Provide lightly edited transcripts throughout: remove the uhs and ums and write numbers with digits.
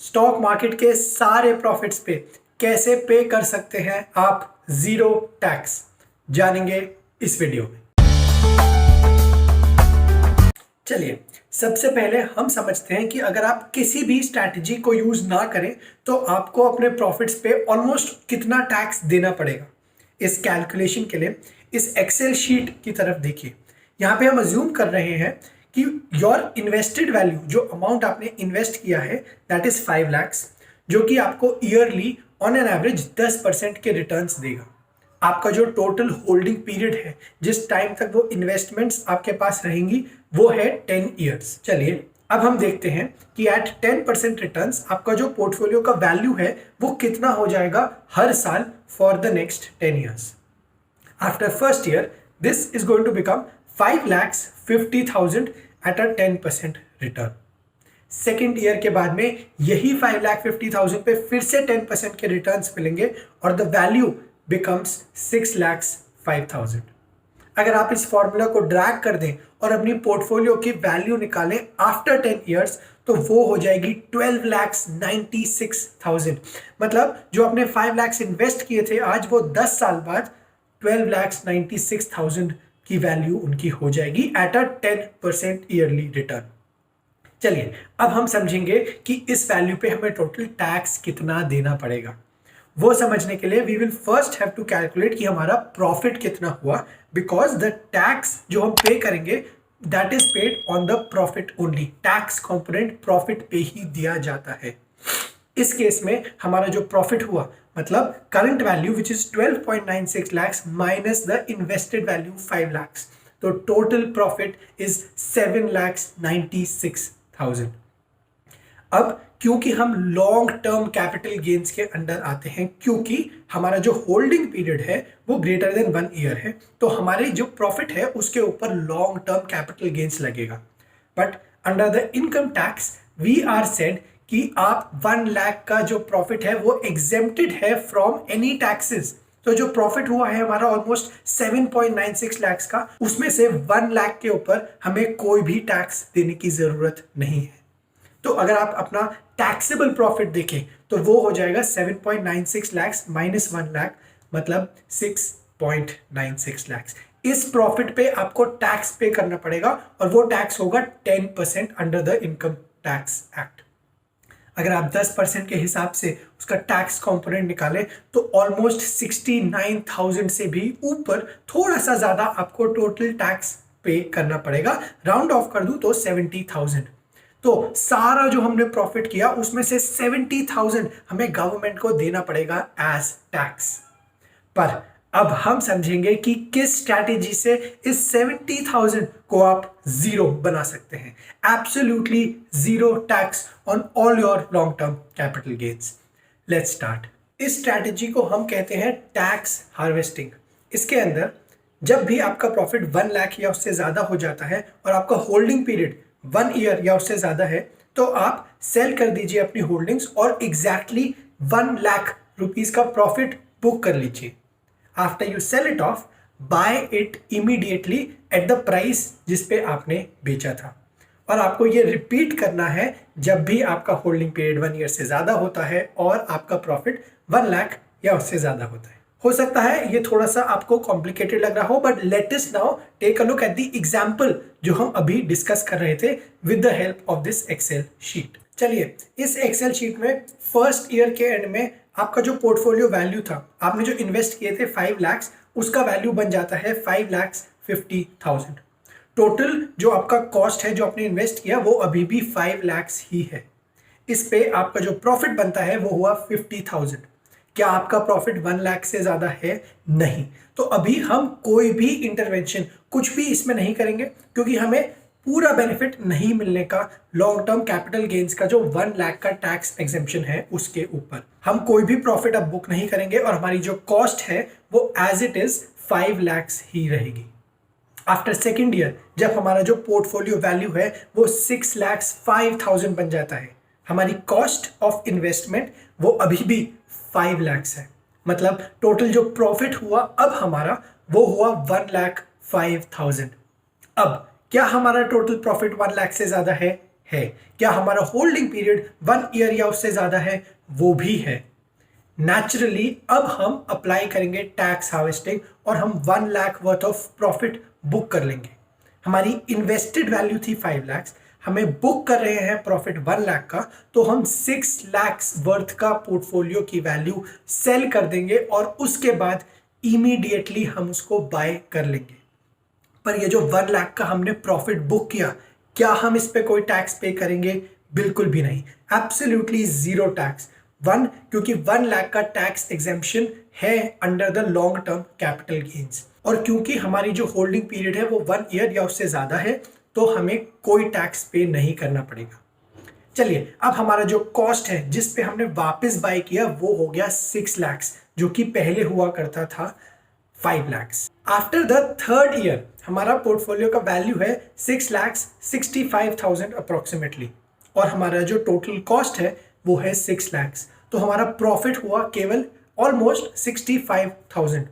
Stock market के सारे profits पे कैसे पे कर सकते हैं आप जीरो टैक्स, जानेंगे इस वीडियो में। चलिए सबसे पहले हम समझते हैं कि अगर आप किसी भी स्ट्रैटेजी को यूज ना करें तो आपको अपने प्रॉफिट्स पे ऑलमोस्ट कितना टैक्स देना पड़ेगा। इस कैलकुलेशन के लिए इस एक्सेल शीट की तरफ देखिए। यहाँ पे हम अज्यूम कर रहे हैं कि योर इन्वेस्टेड वैल्यू, जो अमाउंट आपने इन्वेस्ट किया है, दैट इज 5 lakhs, जो कि आपको ईयरली ऑन एन एवरेज 10% के रिटर्न्स देगा। आपका जो टोटल होल्डिंग पीरियड है, जिस टाइम तक वो इन्वेस्टमेंट्स आपके पास रहेंगी, वो है 10 ईयर्स। चलिए अब हम देखते हैं कि एट 10% रिटर्न्स आपका जो पोर्टफोलियो का वैल्यू है वो कितना हो जाएगा हर साल for the next 10 years. After first year this is going to become 5,50,000 at a 10% return. Second year के बाद में यही 5,50,000 पे फिर से 10% के रिटर्न्स मिलेंगे और द वैल्यू बिकम्स 6,05,000। अगर आप इस फॉर्मूला को ड्रैग कर दें और अपनी पोर्टफोलियो की वैल्यू निकालें आफ्टर 10 ईयर्स तो वो हो जाएगी 12,96,000। मतलब जो आपने 5 lakhs इन्वेस्ट किए थे, आज वो 10 साल बाद 12,96,000 की वैल्यू उनकी हो जाएगी एट अ 10% ईयरली रिटर्न। चलिए अब हम समझेंगे कि इस वैल्यू पे हमें टोटल टैक्स कितना देना पड़ेगा। वो समझने के लिए we will first have to calculate कि हमारा प्रॉफिट कितना हुआ, बिकॉज द टैक्स जो हम पे करेंगे that is paid on the profit only. Tax component profit पे ही दिया जाता है। इस केस में हमारा जो प्रॉफिट हुआ, मतलब current value which is 12.96 lakhs minus the invested value 5 lakhs, तो टोटल प्रॉफिट इज 7,96,000। अब क्योंकि हम लॉन्ग टर्म कैपिटल गेन्स के अंडर आते हैं, क्योंकि हमारा जो होल्डिंग पीरियड है वो ग्रेटर देन 1 ईयर है, तो हमारे जो प्रॉफिट है उसके ऊपर लॉन्ग टर्म कैपिटल गेन्स लगेगा। But under the income tax we are said कि आप 1 लाख का जो प्रॉफिट है वो एग्जेम्प्टेड है फ्रॉम एनी टैक्सेस। तो जो प्रॉफिट हुआ है हमारा ऑलमोस्ट 7.96 lakhs का, उसमें से 1 लाख के ऊपर हमें कोई भी टैक्स देने की जरूरत नहीं है। तो अगर आप अपना टैक्सेबल प्रॉफिट देखें तो वो हो जाएगा 7.96 lakhs माइनस 1 लाख, मतलब 6.96 lakhs। इस प्रॉफिट पे आपको टैक्स पे करना पड़ेगा और वो टैक्स होगा 10% under the income tax act. अगर आप 10% के हिसाब से उसका टैक्स कंपोनेंट निकालें तो ऑलमोस्ट 69,000 से भी ऊपर, थोड़ा सा ज्यादा आपको टोटल टैक्स पे करना पड़ेगा। राउंड ऑफ कर दूं तो 70,000। तो सारा जो हमने प्रॉफिट किया उसमें से 70,000 हमें गवर्नमेंट को देना पड़ेगा एज टैक्स। पर अब हम समझेंगे कि किस स्ट्रैटेजी से इस 70,000 को आप जीरो बना सकते हैं। Absolutely zero tax on all your long term capital gains. Let's start. इस स्ट्रैटेजी को हम कहते हैं टैक्स हार्वेस्टिंग। इसके अंदर जब भी आपका प्रॉफिट 1 लाख या उससे ज्यादा हो जाता है और आपका होल्डिंग पीरियड 1 ईयर या उससे ज्यादा है, तो आप सेल कर दीजिए अपनी होल्डिंग्स और एग्जैक्टली 1 लाख रुपीज का प्रॉफिट बुक कर लीजिए। After you sell it off, buy it immediately at the price जिस पे आपने बेचा था। और आपको ये रिपीट करना है जब भी आपका होल्डिंग पीरियड 1 ईयर से ज्यादा होता है और आपका प्रॉफिट 1 लाख या उससे ज्यादा होता है। हो सकता है ये थोड़ा सा आपको कॉम्प्लिकेटेड लग रहा हो, but let us now take a look at the example जो हम अभी डिस्कस कर रहे थे with the help of this excel sheet. चलिए इस एक्सेल शीट में फर्स्ट ईयर के एंड में आपका जो पोर्टफोलियो वैल्यू था, आपने जो इन्वेस्ट किए थे 5 lakhs, उसका वैल्यू बन जाता है 5,50,000। टोटल जो आपका कॉस्ट है जो आपने इन्वेस्ट किया वो अभी भी 5 lakhs ही है। इस पे आपका जो प्रॉफिट बनता है वो हुआ 50,000। क्या आपका प्रॉफिट 1 लाख से ज्यादा है? नहीं। तो अभी हम कोई भी इंटरवेंशन, कुछ भी इसमें नहीं करेंगे, क्योंकि हमें पूरा बेनिफिट नहीं मिलने का लॉन्ग टर्म कैपिटल गेन्स का जो 1 लाख का टैक्स एग्जेम्पशन है उसके ऊपर। हम कोई भी प्रॉफिट अब बुक नहीं करेंगे और हमारी जो कॉस्ट है वो एज इट इज 5 lakhs ही रहेगी। आफ्टर सेकेंड ईयर जब हमारा जो पोर्टफोलियो वैल्यू है वो 6,05,000 बन जाता है, हमारी कॉस्ट ऑफ इन्वेस्टमेंट वो अभी भी 5 lakhs है। मतलब टोटल जो प्रॉफिट हुआ अब हमारा वो हुआ 1,05,000। अब क्या हमारा टोटल प्रॉफिट 1 लाख से ज्यादा है? है। क्या हमारा होल्डिंग पीरियड 1 ईयर या उससे ज्यादा है? वो भी है। नेचुरली अब हम अप्लाई करेंगे टैक्स हार्वेस्टिंग और हम 1 lakh worth of profit book कर लेंगे। हमारी इन्वेस्टेड वैल्यू थी 5 लाख, हमें बुक कर रहे हैं प्रॉफिट 1 लाख का, तो हम 6 लाख वर्थ का पोर्टफोलियो की वैल्यू सेल कर देंगे और उसके बाद इमीडिएटली हम उसको बाय कर लेंगे। पर ये जो 1 लाख का हमने प्रॉफिट बुक किया, क्या हम इस पे कोई टैक्स पे करेंगे? बिल्कुल भी नहीं, एब्सोल्युटली जीरो टैक्स। क्योंकि 1 लाख का टैक्स एग्जेम्पशन है under the long term capital gains, और क्योंकि हमारी जो होल्डिंग पीरियड है वो 1 ईयर या उससे ज्यादा है, तो हमें कोई टैक्स पे नहीं करना पड़ेगा। चलिए, अब हमारा जो कॉस्ट है जिस पे हमने वापस बाय किया वो हो गया 6 लाख, जो कि पहले हुआ करता था 5 lakh. After the 3rd year हमारा पोर्टफोलियो का वैल्यू है 6,65,000 अप्रोक्सीमेटली, और हमारा जो टोटल कॉस्ट है वो है 6 लाख। तो हमारा प्रॉफिट हुआ केवल ऑलमोस्ट 65,000।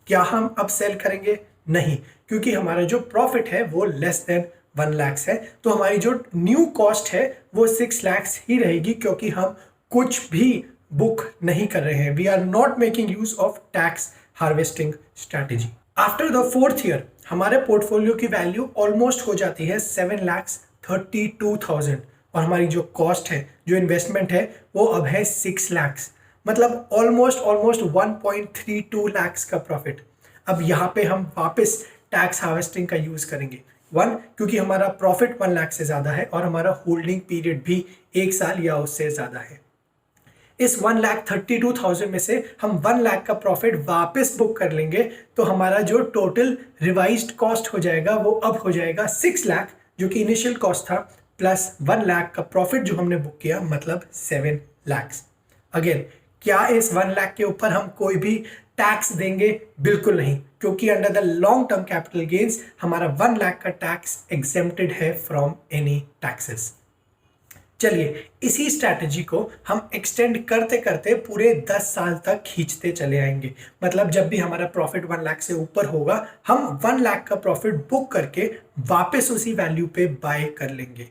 क्या हम अब सेल करेंगे? नहीं, क्योंकि हमारा जो प्रॉफिट है वो लेस देन 1 लाख है। तो हमारी जो न्यू कॉस्ट है वो 6 लाख ही रहेगी, क्योंकि हम कुछ भी बुक नहीं कर रहे हैं। We are not making use of tax harvesting strategy. After the 4th year हमारे पोर्टफोलियो की वैल्यू ऑलमोस्ट हो जाती है 7,32,000, और हमारी जो कॉस्ट है, जो इन्वेस्टमेंट है, वो अब है 6 लाख। मतलब ऑलमोस्ट 1.32 लाख का प्रॉफिट। अब यहाँ पे हम वापस टैक्स हार्वेस्टिंग का यूज करेंगे। क्योंकि हमारा प्रॉफिट 1 लाख से ज्यादा है और हमारा होल्डिंग पीरियड भी 1 साल या उससे ज्यादा है। इस 1,32,000 में से हम 1 लाख का प्रॉफिट वापस बुक कर लेंगे, तो हमारा जो टोटल रिवाइज्ड कॉस्ट हो जाएगा वो अब हो जाएगा 6 लाख, जो कि इनिशियल कॉस्ट था, प्लस 1 लाख का प्रॉफिट जो हमने बुक किया, मतलब 7 लाख। अगेन, क्या इस 1 लाख के ऊपर हम कोई भी टैक्स देंगे? बिल्कुल नहीं, क्योंकि under the long term capital gains हमारा 1 लाख का टैक्स एग्जेम्प्टेड है फ्रॉम एनी टैक्सेस। चलिए, इसी स्ट्रैटेजी को हम एक्सटेंड करते करते पूरे 10 साल तक खींचते चले आएंगे। मतलब जब भी हमारा प्रॉफिट 1 लाख से ऊपर होगा, हम 1 लाख का प्रॉफिट बुक करके वापस उसी वैल्यू पे बाय कर लेंगे।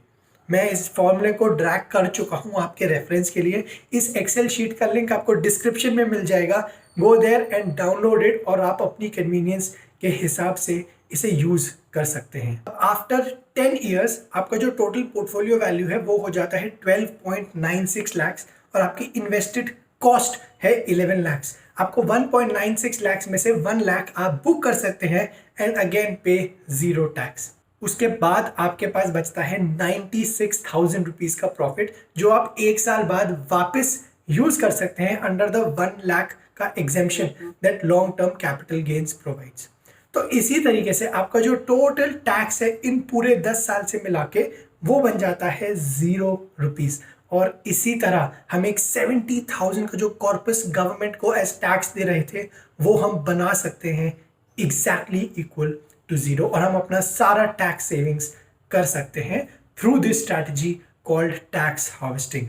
मैं इस फॉर्मूले को ड्रैग कर चुका हूं आपके रेफरेंस के लिए। इस एक्सेल शीट का लिंक आपको डिस्क्रिप्शन में मिल जाएगा। Go there and download it, और आप अपनी कन्वीनियंस के हिसाब से इसे यूज कर सकते हैं। आफ्टर 10 ईयर्स आपका जो टोटल पोर्टफोलियो वैल्यू है वो हो जाता है 12.96 लाख, और आपकी इन्वेस्टेड कॉस्ट है 11 लाख। आपको 1.96 लाख में से 1 लाख आप बुक कर सकते हैं एंड अगेन पे जीरो टैक्स। उसके बाद आपके पास बचता है 96,000 रुपीज का प्रॉफिट, जो आप 1 साल बाद वापस यूज कर सकते हैं अंडर द 1 लाख का exemption that long term capital gains provides. तो इसी तरीके से आपका जो टोटल टैक्स है इन पूरे 10 साल से मिला के वो बन जाता है 0 रुपीज। और इसी तरह हम एक 70,000 का जो कॉर्पस गवर्नमेंट को एज टैक्स दे रहे थे, वो हम बना सकते हैं एग्जैक्टली इक्वल टू 0, और हम अपना सारा टैक्स सेविंग्स कर सकते हैं through this strategy called tax harvesting.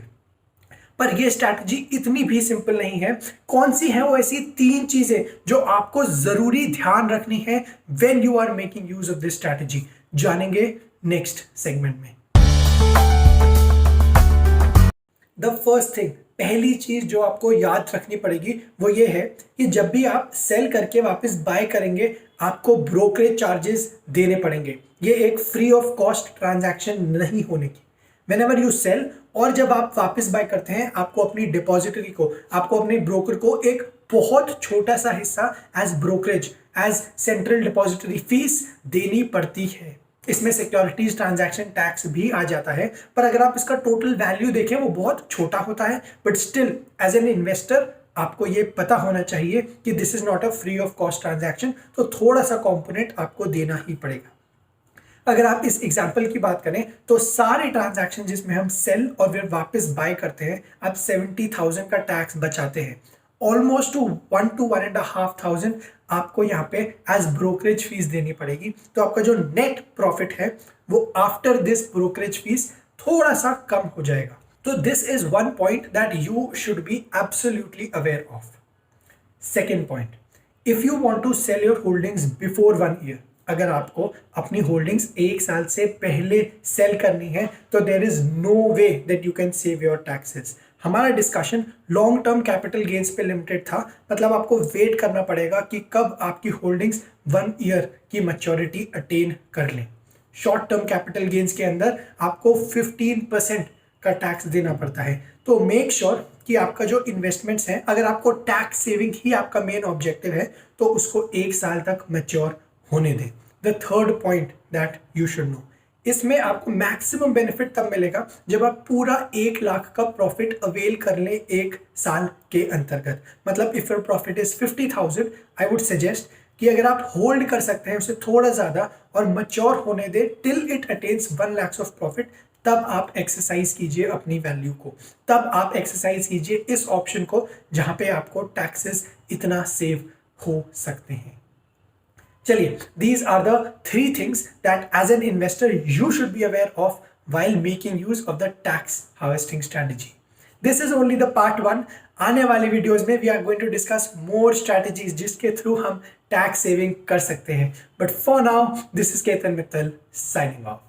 पर ये स्ट्रैटेजी इतनी भी सिंपल नहीं है। कौन सी है वो ऐसी 3 चीजें जो आपको जरूरी ध्यान रखनी है when you are making use of this strategy, जानेंगे नेक्स्ट सेगमेंट में। द फर्स्ट थिंग, पहली चीज जो आपको याद रखनी पड़ेगी वो ये है कि जब भी आप सेल करके वापस बाय करेंगे, आपको ब्रोकरेज चार्जेस देने पड़ेंगे। ये एक फ्री ऑफ कॉस्ट ट्रांजैक्शन नहीं होने की। व्हेनेवर यू सेल, और जब आप वापस बाय करते हैं, आपको अपनी डिपॉजिटरी को, आपको अपने ब्रोकर को एक बहुत छोटा सा हिस्सा as brokerage, as central depository fees देनी पड़ती है। इसमें सिक्योरिटीज ट्रांजैक्शन टैक्स भी आ जाता है, पर अगर आप इसका टोटल वैल्यू देखें वो बहुत छोटा होता है। But still as an investor आपको ये पता होना चाहिए कि this is not a free of cost transaction, तो थोड़ा सा कॉम्पोनेंट आपको देना ही पड़ेगा। अगर आप इस एग्जाम्पल की बात करें तो सारे ट्रांजैक्शन जिसमें हम सेल और फिर वापस बाय करते हैं, आप 70,000 का टैक्स बचाते हैं। ऑलमोस्ट टू 1 to 1,500 आपको यहाँ पे एज ब्रोकरेज फीस देनी पड़ेगी। तो आपका जो नेट प्रॉफिट है वो आफ्टर दिस ब्रोकरेज फीस थोड़ा सा कम हो जाएगा। तो this is one point that you should be absolutely aware of. Second point, if you want to sell your holdings before 1 year, अगर आपको अपनी होल्डिंग्स 1 साल से पहले सेल करनी है तो there is no way that you can save your taxes. हमारा discussion long term capital gains पे लिमिटेड था, मतलब आपको वेट करना पड़ेगा कि कब आपकी होल्डिंग्स 1 ईयर की मैच्योरिटी अटेन कर लें। शॉर्ट टर्म कैपिटल गेन्स के अंदर आपको 15% का टैक्स देना पड़ता है। तो मेक श्योर कि आपका जो इन्वेस्टमेंट्स हैं, अगर आपको टैक्स सेविंग ही आपका मेन ऑब्जेक्टिव है तो उसको 1 साल तक मैच्योर होने दें। The third point that you should know, इसमें आपको मैक्सिमम बेनिफिट तब मिलेगा जब आप पूरा 1 लाख का प्रॉफिट अवेल कर लें 1 साल के अंतर्गत। मतलब if your profit is 50,000, I would suggest कि अगर आप होल्ड कर सकते हैं उसे थोड़ा ज़्यादा और मैच्योर होने दें till it attains 1 lakh of profit, तब आप एक्सरसाइज कीजिए अपनी वैल्यू को, तब आप एक्सरसाइज कीजिए इस ऑप्शन को जहां पे आपको टैक्सेस इतना सेव हो सकते हैं। चलिए, these are the 3 things that as an investor you should be aware of while making use of the tax harvesting strategy. This is only the part 1. आने वाले वीडियोस में we are going to discuss more strategies जिसके through हम tax saving कर सकते हैं। But for now, this is Ketan Mittal signing off.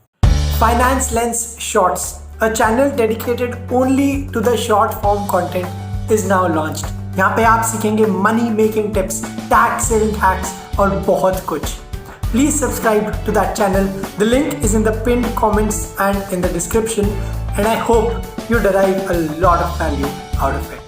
Finance Lens Shorts, a channel dedicated only to the short form content, is now launched. यहाँ पे आप सीखेंगे money making tips, tax saving hacks और बहुत कुछ। Please subscribe to that channel. The link is in the pinned comments and in the description, and I hope you derive a lot of value out of it.